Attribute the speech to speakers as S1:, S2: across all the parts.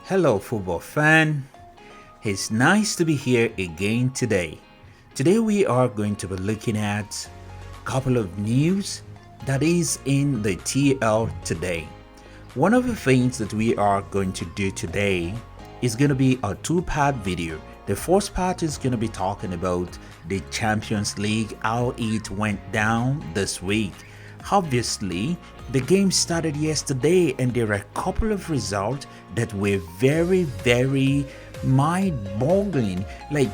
S1: Hello, football fan. It's nice to be here again today. Today, we are going to be looking at a couple of news that is in the TL today. One of the things that we are going to do today is going to be a two-part video. The first part is going to be talking about the Champions League, how it went down this week. Obviously, the game started yesterday and there are a couple of results that were very mind-boggling. Like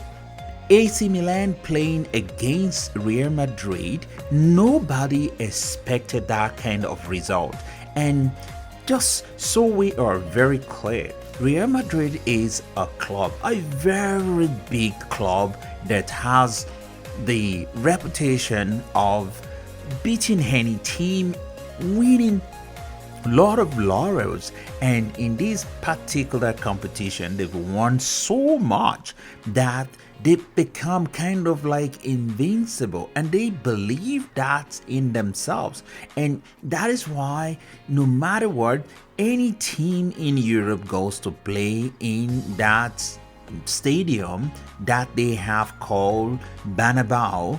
S1: AC Milan playing against Real Madrid, nobody expected that kind of result. And just so we are very clear, Real Madrid is a club, a very big club that has the reputation of beating any team, winning a lot of laurels, and in this particular competition they've won so much that they've become kind of like invincible, and they believe that in themselves. And that is why no matter what any team in Europe goes to play in that stadium that they have called Bernabeu,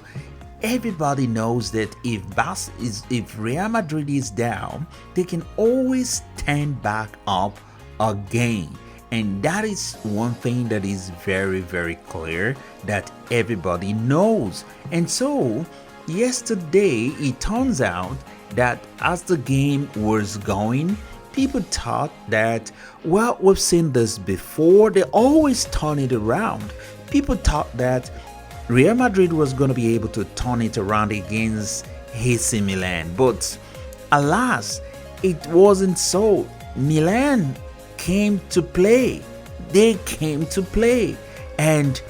S1: everybody knows that if Real Madrid is down, they can always stand back up again. And that is one thing that is very clear that everybody knows. And so yesterday it turns out that as the game was going, people thought that, well, we've seen this before, they always turn it around. People thought that Real Madrid was going to be able to turn it around against AC Milan, but alas, it wasn't so. Milan came to play. They came to play, and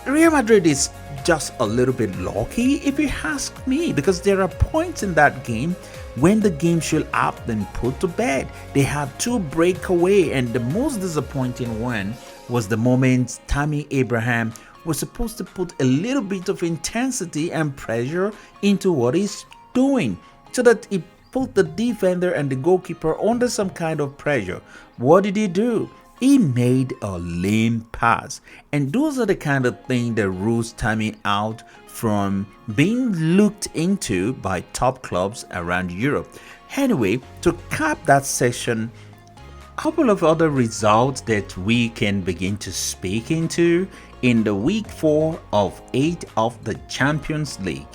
S1: Real Madrid is just a little bit lucky if you ask me, because there are points in that game when the game should have been put to bed. They had two breakaway, and the most disappointing one was the moment Tammy Abraham was supposed to put a little bit of intensity and pressure into what he's doing so that he put the defender and the goalkeeper under some kind of pressure. What did he do? He made a lame pass. And those are the kind of things that rules Tammy out from being looked into by top clubs around Europe. Anyway, to cap that session, a couple of other results that we can begin to speak into in the week 4 of 8 of the Champions League.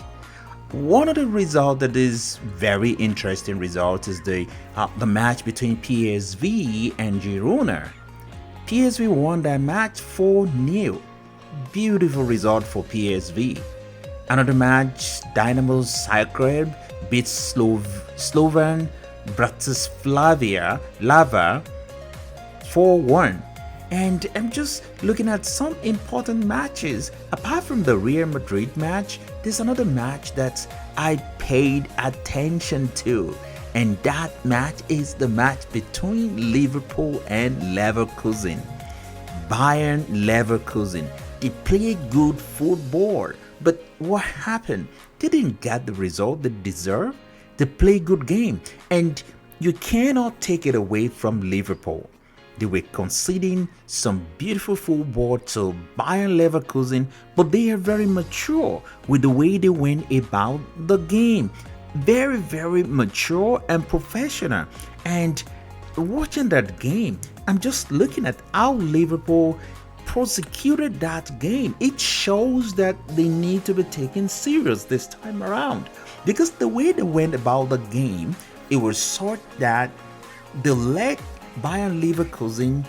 S1: One of the results that is very interesting result is the match between PSV and Girona. PSV won that match 4-0. Beautiful result for PSV. Another match, Dynamo Zagreb beats Slovan Bratislava 4-1. And I'm just looking at some important matches. Apart from the Real Madrid match, there's another match that I paid attention to. And that match is the match between Liverpool and Leverkusen. Bayern Leverkusen. They play good football. But what happened? They didn't get the result they deserve. They play good game. And you cannot take it away from Liverpool. They were conceding some beautiful football to Bayern Leverkusen, but they are very mature with the way they went about the game. Very mature and professional. And watching that game, I'm just looking at how Liverpool prosecuted that game. It shows that they need to be taken serious this time around, because the way they went about the game, it was sort that they let Bayern Leverkusen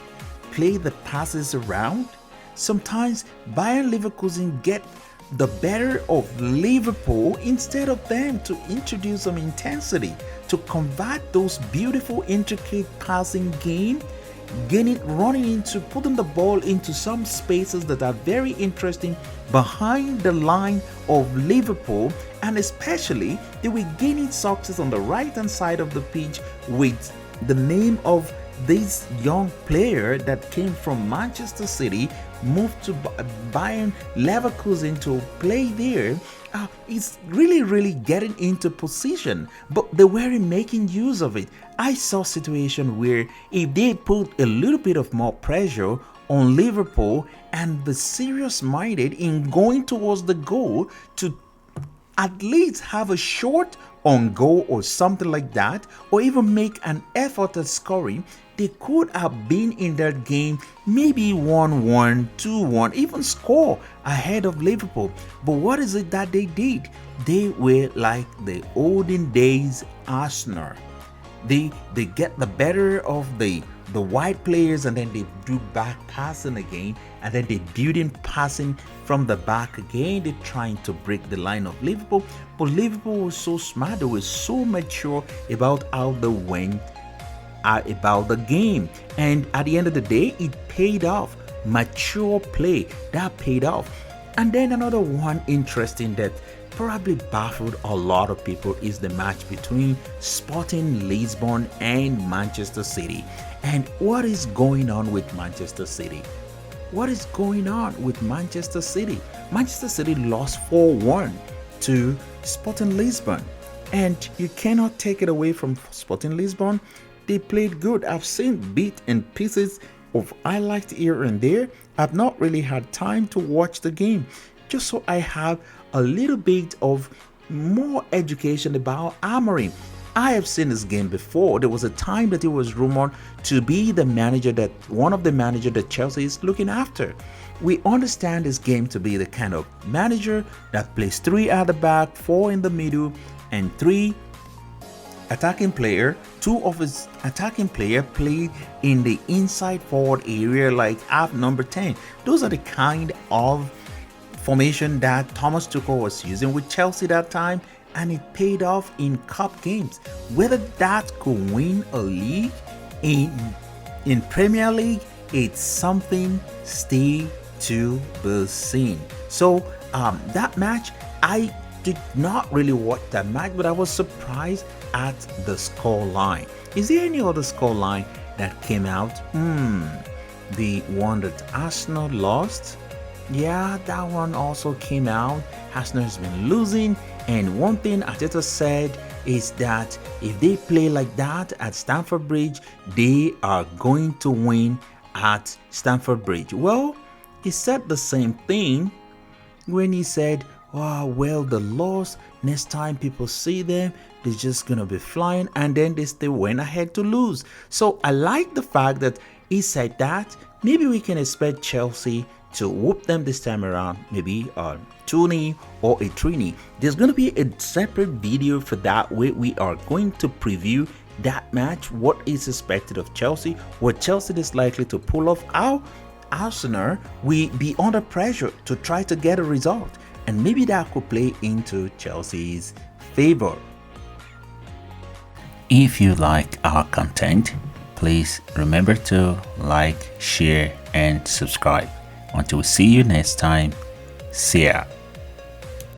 S1: play the passes around. Sometimes Bayern Leverkusen get the better of Liverpool instead of them to introduce some intensity, to convert those beautiful intricate passing game, running into, putting the ball into some spaces that are very interesting behind the line of Liverpool. And especially they were gaining success on the right hand side of the pitch with the name of this young player that came from Manchester City moved to Bayern Leverkusen to play there. Is really getting into position, but they weren't making use of it. I saw a situation where if they put a little bit of more pressure on Liverpool and the serious minded in going towards the goal to at least have a shot on goal or something like that, or even make an effort at scoring, they could have been in that game maybe 1-1, 2-1, even score ahead of Liverpool. But what is it that they did? They were like the olden days Arsenal. They get the better of the wide players, and then they do back passing again, and then they build in passing from the back again. They're trying to break the line of Liverpool, but Liverpool was so smart, they were so mature about how they went about the game, and at the end of the day it paid off. Mature play that paid off. And then another one interesting that probably baffled a lot of people is the match between Sporting Lisbon and Manchester City. And what is going on with Manchester City? What is going on with Manchester City? Manchester City lost 4-1 to Sporting Lisbon, and you cannot take it away from Sporting Lisbon. They played good. I've seen bits and pieces of highlights here and there. I've not really had time to watch the game, just so I have a little bit of more education about Amorim. I have seen this game before. There was a time that it was rumored to be the manager that one of the manager that Chelsea is looking after. We understand this game to be the kind of manager that plays 3 at the back, 4 in the middle, and 3 attacking player. 2 of his attacking player played in the inside forward area, like half number 10. Those are the kind of formation that Thomas Tuchel was using with Chelsea that time, and it paid off in cup games. Whether that could win a league in Premier League, it's something still to be seen. So that match, I did not really watch that match, but I was surprised at the score line. Is there any other score line that came out? The one that Arsenal lost? Yeah, that one also came out. Arsenal has been losing, and one thing Arteta said is that if they play like that at Stamford Bridge, they are going to win at Stamford Bridge. Well, he said the same thing when he said, oh, well, the loss, next time people see them, they're just gonna be flying, and then they still went ahead to lose. So I like the fact that he said that. Maybe we can expect Chelsea to whoop them this time around, maybe a 2-0 or a 3-0. There's going to be a separate video for that where we are going to preview that match, what is expected of Chelsea, what Chelsea is likely to pull off, how Arsenal will be under pressure to try to get a result, and maybe that could play into Chelsea's favor. If you like our content, please remember to like, share, and subscribe. Until we see you next time, see ya.